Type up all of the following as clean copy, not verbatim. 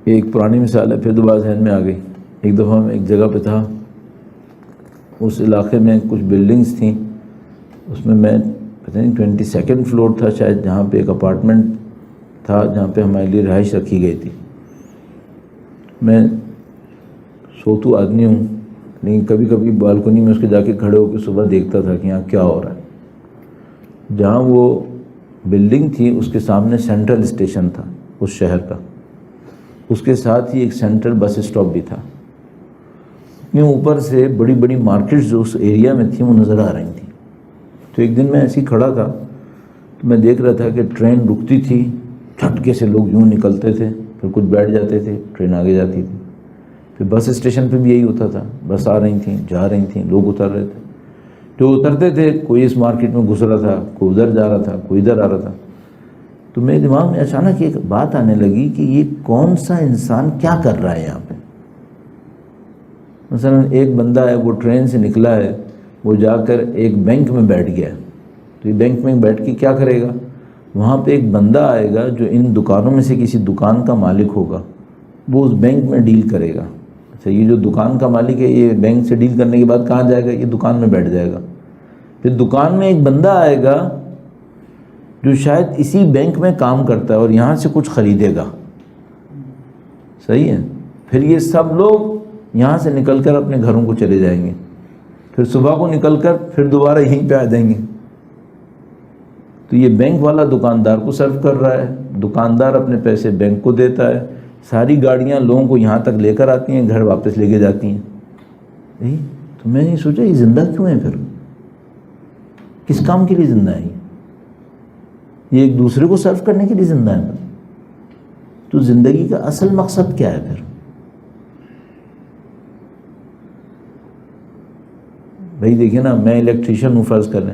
ایک پرانی مثال ہے، پھر دوبارہ ذہن میں آ گئی۔ ایک دفعہ میں ایک جگہ پہ تھا، اس علاقے میں کچھ بلڈنگز تھیں، اس میں پتہ نہیں 22 فلور تھا شاید، جہاں پہ ایک اپارٹمنٹ تھا جہاں پہ ہمارے لیے رہائش رکھی گئی تھی۔ میں سوتو آدمی ہوں، لیکن کبھی کبھی بالکنی میں اس کے جا کے کھڑے ہو کے صبح دیکھتا تھا کہ یہاں کیا ہو رہا ہے۔ جہاں وہ بلڈنگ تھی اس کے سامنے سینٹرل اسٹیشن تھا اس شہر کا، اس کے ساتھ ہی ایک سینٹرل بس اسٹاپ بھی تھا۔ اتنے اوپر سے بڑی بڑی مارکیٹس جو اس ایریا میں تھیں وہ نظر آ رہی تھیں۔ تو ایک دن میں ایسے ہی کھڑا تھا تو میں دیکھ رہا تھا کہ ٹرین رکتی تھی، جھٹکے سے لوگ یوں نکلتے تھے، پھر کچھ بیٹھ جاتے تھے، ٹرین آگے جاتی تھی۔ پھر بس اسٹیشن پہ بھی یہی ہوتا تھا، بس آ رہی تھیں، جا رہی تھیں، لوگ اتر رہے تھے۔ جو اترتے تھے کوئی اس مارکیٹ میں گھس رہا تھا، کوئی ادھر جا رہا تھا، کوئی ادھر آ رہا تھا۔ تو میرے دماغ میں اچانک ایک بات آنے لگی کہ یہ کون سا انسان کیا کر رہا ہے یہاں پہ۔ مثلا ایک بندہ ہے، وہ ٹرین سے نکلا ہے، وہ جا کر ایک بینک میں بیٹھ گیا ہے۔ تو یہ بینک میں بیٹھ کے کیا کرے گا؟ وہاں پہ ایک بندہ آئے گا جو ان دکانوں میں سے کسی دکان کا مالک ہوگا، وہ اس بینک میں ڈیل کرے گا۔ اچھا، یہ جو دکان کا مالک ہے یہ بینک سے ڈیل کرنے کے بعد کہاں جائے گا؟ یہ دکان میں بیٹھ جائے گا۔ پھر دکان میں ایک بندہ آئے گا جو شاید اسی بینک میں کام کرتا ہے اور یہاں سے کچھ خریدے گا، صحیح ہے؟ پھر یہ سب لوگ یہاں سے نکل کر اپنے گھروں کو چلے جائیں گے، پھر صبح کو نکل کر پھر دوبارہ یہیں پہ آ جائیں گے۔ تو یہ بینک والا دکاندار کو سرو کر رہا ہے، دکاندار اپنے پیسے بینک کو دیتا ہے، ساری گاڑیاں لوگوں کو یہاں تک لے کر آتی ہیں، گھر واپس لے کے جاتی ہیں۔ تو میں نے سوچا یہ زندہ کیوں ہے؟ پھر کس کام کے لیے زندہ ہے؟ یہ ایک دوسرے کو سرو کرنے کے لیے زندہ ہے؟ تو زندگی کا اصل مقصد کیا ہے پھر؟ بھائی دیکھیں نا، میں الیکٹریشین ہوں، فرض کر لیں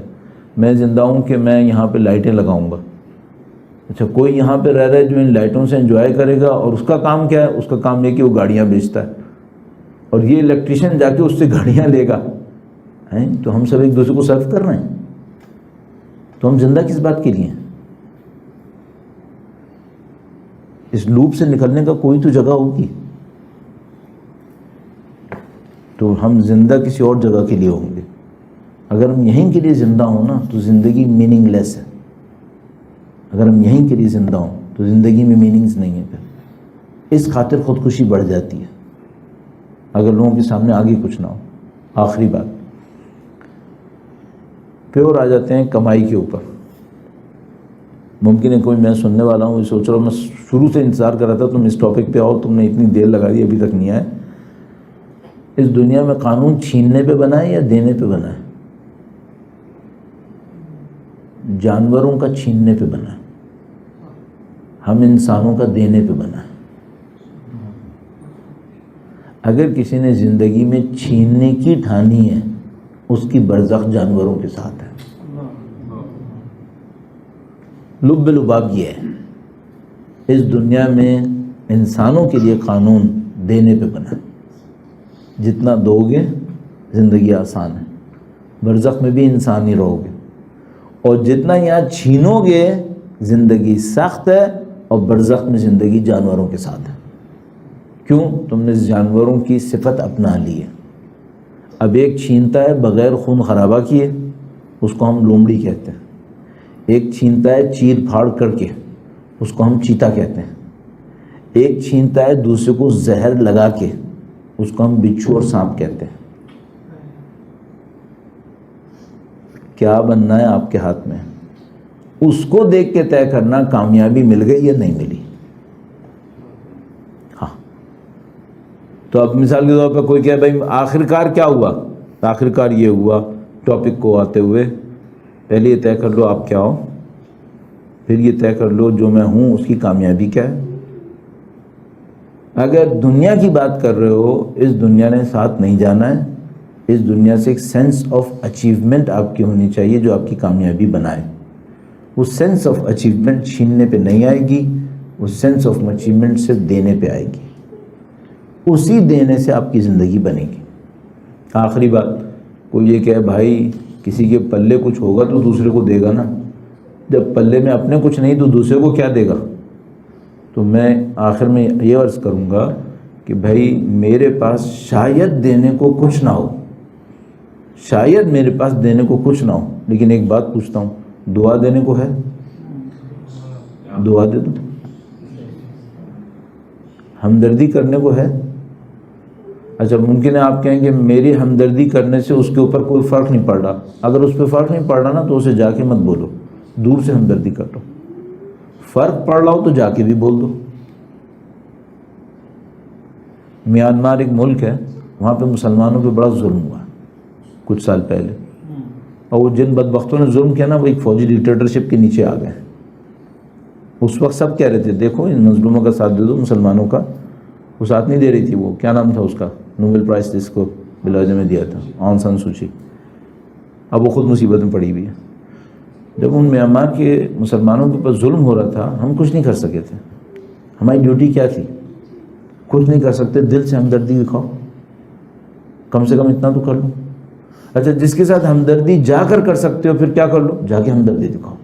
میں زندہ ہوں کہ میں یہاں پہ لائٹیں لگاؤں گا۔ اچھا، کوئی یہاں پہ رہ رہا ہے جو ان لائٹوں سے انجوائے کرے گا، اور اس کا کام کیا ہے؟ اس کا کام یہ کہ وہ گاڑیاں بیچتا ہے، اور یہ الیکٹریشین جا کے اس سے گاڑیاں لے گا۔ تو ہم سب ایک دوسرے کو سرو کر رہے ہیں، تو ہم زندہ کس بات کے لیے ہیں؟ اس لوپ سے نکلنے کا کوئی تو جگہ ہوگی، تو ہم زندہ کسی اور جگہ کے لیے ہوں گے۔ اگر ہم یہیں کے لیے زندہ ہوں نا تو زندگی میننگ لیس ہے۔ اگر ہم یہیں کے لیے زندہ ہوں تو زندگی میں میننگز نہیں ہے۔ پھر اس خاطر خودکشی بڑھ جاتی ہے اگر لوگوں کے سامنے آگے کچھ نہ ہو۔ آخری بات، پھر اور آ جاتے ہیں کمائی کے اوپر۔ ممکن ہے کوئی میں سننے والا ہوں سوچ رہا ہوں، میں شروع سے انتظار کر رہا تھا تم اس ٹاپک پہ آؤ، تم نے اتنی دیر لگا دی ابھی تک نہیں آئے۔ اس دنیا میں قانون چھیننے پہ بنا ہے یا دینے پہ بنا ہے؟ جانوروں کا چھیننے پہ بنا ہے، ہم انسانوں کا دینے پہ بنا ہے۔ اگر کسی نے زندگی میں چھیننے کی ٹھانی ہے، اس کی برزخ جانوروں کے ساتھ ہے۔ لب لباب یہ ہے، اس دنیا میں انسانوں کے لیے قانون دینے پہ بنا ہے۔ جتنا دو گے زندگی آسان ہے، برزخ میں بھی انسان ہی رہو گے، اور جتنا یہاں چھینو گے زندگی سخت ہے، اور برزخ میں زندگی جانوروں کے ساتھ ہے۔ کیوں؟ تم نے جانوروں کی صفت اپنا لی ہے۔ اب ایک چھینتا ہے بغیر خون خرابہ کیے، اس کو ہم لومڑی کہتے ہیں۔ ایک چھینتا ہے چیر پھاڑ کر کے، اس کو ہم چیتا کہتے ہیں۔ ایک چھینتا ہے دوسرے کو زہر لگا کے، اس کو ہم بچھو اور سانپ کہتے ہیں۔ کیا بننا ہے آپ کے ہاتھ میں، اس کو دیکھ کے طے کرنا کامیابی مل گئی یا نہیں ملی۔ ہاں، تو اب مثال کے طور پر کوئی کہے بھائی آخرکار کیا ہوا؟ آخرکار یہ ہوا، ٹاپک کو آتے ہوئے پہلے یہ طے کر لو آپ کیا ہو، پھر یہ طے کر لو جو میں ہوں اس کی کامیابی کیا ہے۔ اگر دنیا کی بات کر رہے ہو، اس دنیا نے ساتھ نہیں جانا ہے، اس دنیا سے ایک سینس آف اچیومنٹ آپ کی ہونی چاہیے جو آپ کی کامیابی بنائے. وہ سینس آف اچیومنٹ چھیننے پہ نہیں آئے گی, وہ سینس آف اچیومنٹ صرف دینے پہ آئے گی. اسی دینے سے آپ کی زندگی بنے گی. آخری بات, کوئی یہ کہے بھائی کسی کے پلے کچھ ہوگا تو دوسرے کو دے گا نا, جب پلے میں اپنے کچھ نہیں تو دوسرے کو کیا دے گا؟ تو میں آخر میں یہ عرض کروں گا کہ بھائی میرے پاس شاید دینے کو کچھ نہ ہو, شاید میرے پاس دینے کو کچھ نہ ہو, لیکن ایک بات پوچھتا ہوں, دعا دینے کو ہے؟ دعا دے دو. ہمدردی کرنے کو ہے؟ اچھا ممکن ہے آپ کہیں کہ میری ہمدردی کرنے سے اس کے اوپر کوئی فرق نہیں پڑ رہا. اگر اس پہ فرق نہیں پڑ رہا نا تو اسے جا کے مت بولو, دور سے ہمدردی کر لو. فرق پڑ رہا ہو تو جا کے بھی بول دو. میانمار ایک ملک ہے, وہاں پہ مسلمانوں پہ بڑا ظلم ہوا کچھ سال پہلے, اور وہ جن بدبختوں نے ظلم کیا نا وہ ایک فوجی ڈکٹیٹرشپ کے نیچے آ گئے. اس وقت سب کہہ رہے تھے دیکھو ان مظلوموں کا ساتھ دے دو, مسلمانوں کا. وہ ساتھ نہیں دے رہی تھی, وہ کیا نام تھا اس کا, نوبل پرائز جس کو بلاوجہ میں دیا تھا, آن سان سوچی. اب وہ خود مصیبت میں پڑی ہوئی ہے. جب ان میانمار کے مسلمانوں کے اوپر ظلم ہو رہا تھا ہم کچھ نہیں کر سکے تھے. ہماری ڈیوٹی کیا تھی؟ کچھ نہیں کر سکتے, دل سے ہمدردی دکھاؤ, کم سے کم اتنا تو کر لو. اچھا جس کے ساتھ ہمدردی جا کر سکتے ہو پھر کیا کر لو, جا کے ہمدردی دکھاؤ.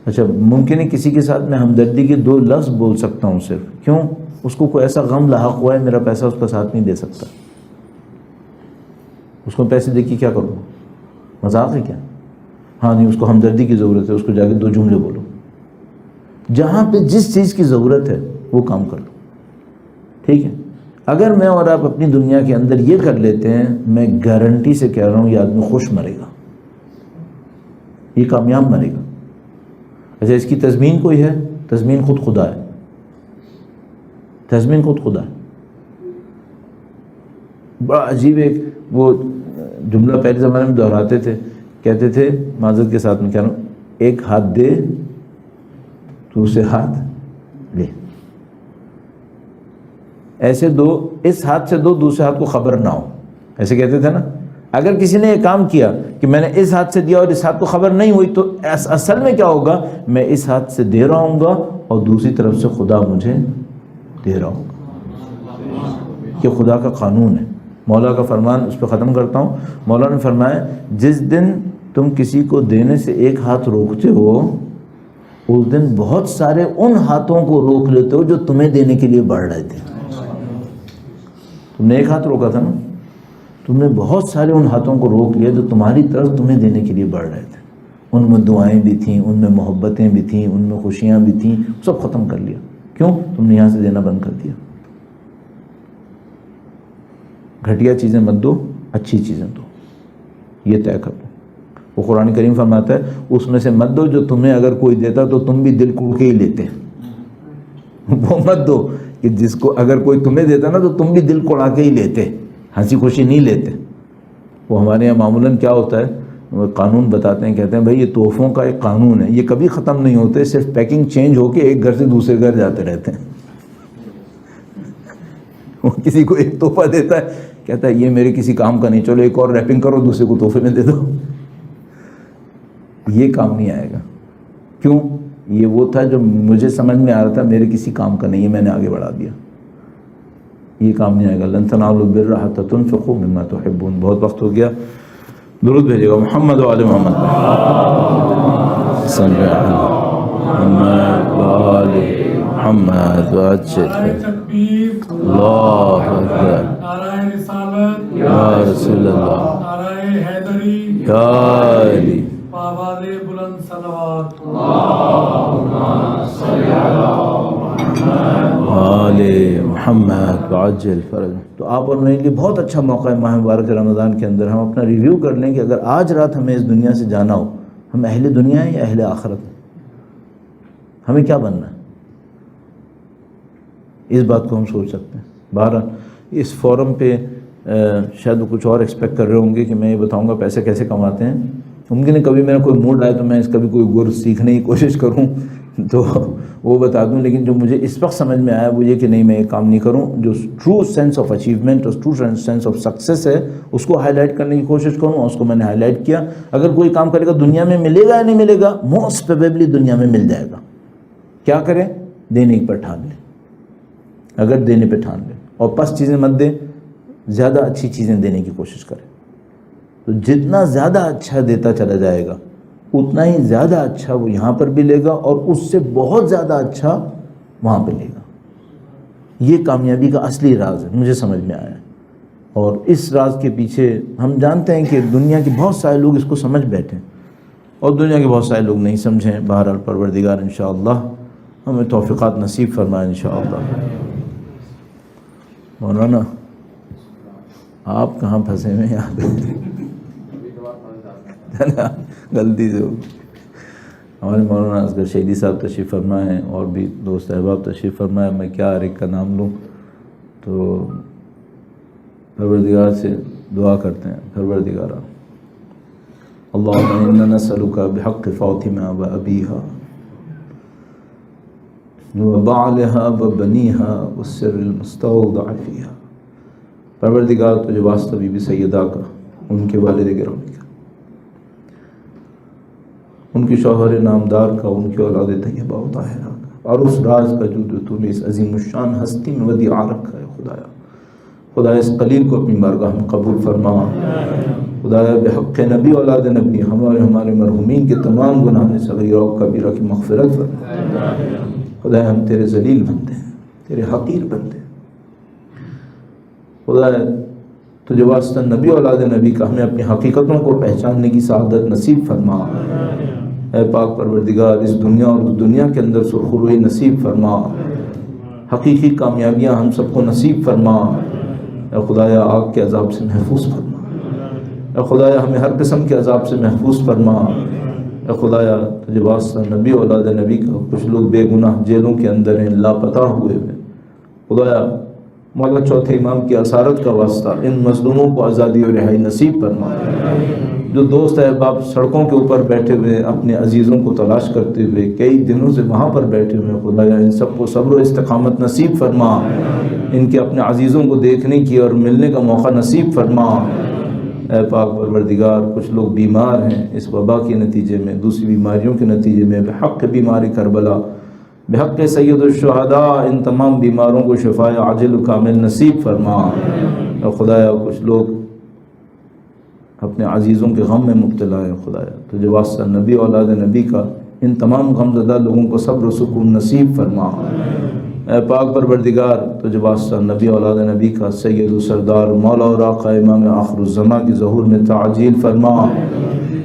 اچھا ممکن ہے کسی کے ساتھ میں ہمدردی کے 2 لفظ بول سکتا ہوں صرف, کیوں؟ اس کو کوئی ایسا غم لاحق ہوا ہے میرا پیسہ اس کا ساتھ نہیں دے سکتا, اس کو پیسے دے کے کیا کروں, مذاق ہے کیا؟ ہاں نہیں, اس کو ہمدردی کی ضرورت ہے, اس کو جا کے 2 جملے بولو. جہاں پہ جس چیز کی ضرورت ہے وہ کام کر لو, ٹھیک ہے؟ اگر میں اور آپ اپنی دنیا کے اندر یہ کر لیتے ہیں, میں گارنٹی سے کہہ رہا ہوں یہ آدمی خوش مرے گا, یہ کامیاب مرے گا. اچھا اس کی تضمین کوئی ہے؟ تضمین خود خدا ہے, تضمین خود خدا ہے. بڑا عجیب ایک وہ جملہ پہلے زمانے میں دہراتے تھے, کہتے تھے معذرت کے ساتھ میں کہہ رہا ہوں, ایک ہاتھ دے دوسرے ہاتھ لے, ایسے دو, اس ہاتھ سے دو دوسرے ہاتھ کو خبر نہ ہو, ایسے کہتے تھے نا. اگر کسی نے یہ کام کیا کہ میں نے اس ہاتھ سے دیا اور اس ہاتھ کو خبر نہیں ہوئی تو اصل میں کیا ہوگا, میں اس ہاتھ سے دے رہا ہوں گا اور دوسری طرف سے خدا مجھے دے رہا ہوں گا. یہ خدا کا قانون ہے. مولا کا فرمان, اس پہ ختم کرتا ہوں. مولا نے فرمایا جس دن تم کسی کو دینے سے ایک ہاتھ روکتے ہو اس دن بہت سارے ان ہاتھوں کو روک لیتے ہو جو تمہیں دینے کے لیے بڑھ رہے تھے. تم نے ایک ہاتھ روکا تھا نا, تم نے بہت سارے ان ہاتھوں کو روک لیا جو تمہاری طرف تمہیں دینے کے لیے بڑھ رہے تھے. ان میں دعائیں بھی تھیں, ان میں محبتیں بھی تھیں, ان میں خوشیاں بھی تھیں, سب ختم کر لیا. کیوں؟ تم نے یہاں سے دینا بند کر دیا. گھٹیا چیزیں مت دو, اچھی چیزیں دو, یہ طے کر دو. وہ قرآن کریم فرماتا ہے اس میں سے مت دو جو تمہیں اگر کوئی دیتا تو تم بھی دل کوڑ کے ہی لیتے. وہ مت دو کہ جس کو اگر کوئی تمہیں دیتا نا تو تم بھی دل کوڑا کے ہی لیتے, ہنسی خوشی نہیں لیتے. وہ ہمارے یہاں معمولاً کیا ہوتا ہے, وہ قانون بتاتے ہیں, کہتے ہیں بھائی یہ تحفوں کا ایک قانون ہے, یہ کبھی ختم نہیں ہوتے, صرف پیکنگ چینج ہو کے ایک گھر سے دوسرے گھر جاتے رہتے ہیں. وہ کسی کو ایک تحفہ دیتا ہے, کہتا ہے یہ میرے کسی کام کا نہیں, چلو ایک اور ریپنگ کرو دوسرے کو تحفے میں دے دو. یہ کام نہیں آئے گا. کیوں؟ یہ وہ تھا جو مجھے سمجھ میں آ رہا تھا, میرے کسی کام کا نہیں ہے, میں نے آگے بڑھا دیا. یہ کام نہیں آئے گا. لن تنالوا البر حتى تنفقوا مما تحبون. بہت وقت ہو گیا, درود بھیجیے گا محمد و آل محمد صلی اللہ علیہ محمد اللہ اکبر یا رسول اللہ یا علی بلند صلوات آل محمد وعجل فرج. تو آپ اور میرے لیے بہت اچھا موقع ہے ماہ مبارک رمضان کے اندر ہم اپنا ریویو کر لیں کہ اگر آج رات ہمیں اس دنیا سے جانا ہو, ہم اہل دنیا ہیں یا اہل آخرت ہیں, ہمیں کیا بننا ہے, اس بات کو ہم سوچ سکتے ہیں. بہرحال اس فورم پہ شاید وہ کچھ اور ایکسپیکٹ کر رہے ہوں گے کہ میں یہ بتاؤں گا پیسے کیسے کماتے ہیں. ممکن ہے کبھی میرا کوئی موڈ آئے تو میں اس کا بھی کوئی گر سیکھنے کی کوشش کروں تو وہ بتا دوں، لیکن جو مجھے اس وقت سمجھ میں آیا وہ یہ کہ نہیں میں یہ کام نہیں کروں، جو ٹرو سینس آف اچیومنٹ اور ٹرو سینس آف سکسیس ہے اس کو ہائی لائٹ کرنے کی کوشش کروں، اور اس کو میں نے ہائی لائٹ کیا۔ اگر کوئی کام کرے گا دنیا میں ملے گا یا نہیں ملے گا، موسٹ پروبیبلی دنیا میں مل جائے گا۔ کیا کریں؟ دینے پر ٹھان لیں، اگر دینے پہ ٹھان لیں، اور پس چیزیں مت دیں، زیادہ اچھی چیزیں دینے کی کوشش کریں۔ تو جتنا زیادہ اچھا دیتا چلا جائے گا اتنا ہی زیادہ اچھا وہ یہاں پر بھی لے گا، اور اس سے بہت زیادہ اچھا وہاں پہ لے گا۔ یہ کامیابی کا اصلی راز ہے، مجھے سمجھ میں آیا ہے۔ اور اس راز کے پیچھے ہم جانتے ہیں کہ دنیا کے بہت سارے لوگ اس کو سمجھ بیٹھے اور دنیا کے بہت سارے لوگ نہیں سمجھیں۔ بہرحال پروردگار انشاءاللہ ہمیں توفیقات نصیب فرمائے انشاءاللہ۔ مولانا آپ کہاں پھنسے ہوئے یہاں پہ؟ غلطی سے ہمارے مولانا اصغر شہیدی صاحب تشریف فرما ہیں، اور بھی دوست احباب تشریف فرما ہے۔ میں کیا ہر ایک کا نام لوں؟ تو پروردگار سے دعا کرتے ہیں، پروردگارا اللہم انا نسألک بحق فاطمہ و ابیہا و بعلہا و بنیہا والسر المستودع فیہا۔ پروردگار تجھے واسطہ بی بی سیدہ کا، ان کے والد گرامی کا، ان کی شوہر نامدار کا، ان کی اولاد طیبہ و طاہرہ کا، اور اس راز کا جو تو نے اس عظیم الشان ہستی میں ودیعہ رکھا ہے۔ خدایا خدایا اس قلیل کو اپنی بارگاہ میں قبول فرما۔ خدایا بحق نبی اولاد نبی ہمارے مرحومین کے تمام گناہوں صغیرہ و کبیرہ کی مغفرت فرما۔ خدایا ہم تیرے ذلیل بندے ہیں، تیرے حقیر بندے ہیں۔ خدایا تجھے واسطہ نبی اولاد نبی کا ہمیں اپنی حقیقتوں کو پہچاننے کی سعادت نصیب فرما۔ اے پاک پروردگار اس دنیا اور اس دنیا کے اندر سرخروئی نصیب فرما، حقیقی کامیابیاں ہم سب کو نصیب فرما۔ اے خدایا آگ کے عذاب سے محفوظ فرما، اے خدایا ہمیں ہر قسم کے عذاب سے محفوظ فرما۔ اے خدایا تجھے واسطہ نبی اولاد نبی کا کچھ لوگ بے گناہ جیلوں کے اندر ہیں، لاپتہ ہوئے ہوئے، خدایا مولا چوتھے امام کی اسارت کا واسطہ ان مظلوموں کو آزادی اور رہائی نصیب فرما۔ جو دوست احباب سڑکوں کے اوپر بیٹھے ہوئے اپنے عزیزوں کو تلاش کرتے ہوئے کئی دنوں سے وہاں پر بیٹھے ہوئے، خدایا ان سب کو صبر و استقامت نصیب فرما، ان کے اپنے عزیزوں کو دیکھنے کی اور ملنے کا موقع نصیب فرما۔ اے پاک پروردگار کچھ لوگ بیمار ہیں اس وبا کے نتیجے میں، دوسری بیماریوں کے نتیجے میں، بحق بیماری کربلا، بحق سید الشہداء ان تمام بیماروں کو شفائے عاجل و کامل نصیب فرما۔ اور خدایا کچھ لوگ اپنے عزیزوں کے غم میں مبتلا ہے، خدایا تجھے واسطہ نبی اولاد نبی کا ان تمام غم زدہ لوگوں کو صبر و سکون نصیب فرما۔ اے پاک پروردگار تجھے واسطہ نبی اولاد نبی کا سید و سردار مولا اور آقا امام آخر الزمان کی ظہور میں تعجیل فرما۔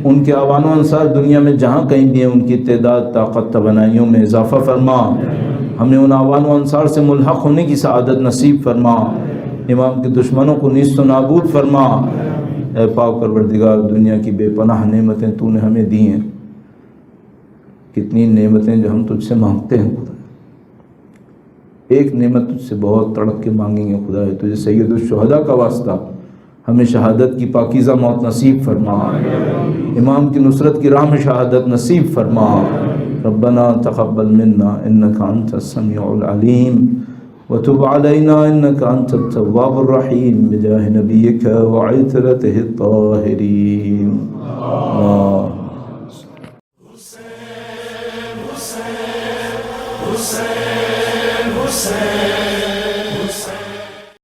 ان کے اعوان و انصار دنیا میں جہاں کہیں بھی ہیں ان کی تعداد طاقت توانائیوں میں اضافہ فرما، ہمیں ان اعوان و انصار سے ملحق ہونے کی سعادت نصیب فرما، امام کے دشمنوں کو نیست و نابود فرما۔ اے پاک پروردگار دنیا کی بے پناہ نعمتیں تو نے ہمیں دی ہیں، کتنی نعمتیں جو ہم تجھ سے مانگتے ہیں خدا، ایک نعمت تجھ سے بہت تڑپ کے مانگیں گے خدا، تجھے سید الشہداء کا واسطہ ہمیں شہادت کی پاکیزہ موت نصیب فرما، امام کی نصرت کی راہ میں شہادت نصیب فرما۔ ربنا تقبل منا انک انت السمیع العلیم وتب علینا انک انت التواب الرحیم بجاہ نبیک وعطرتہ الطاہرین۔ Hussein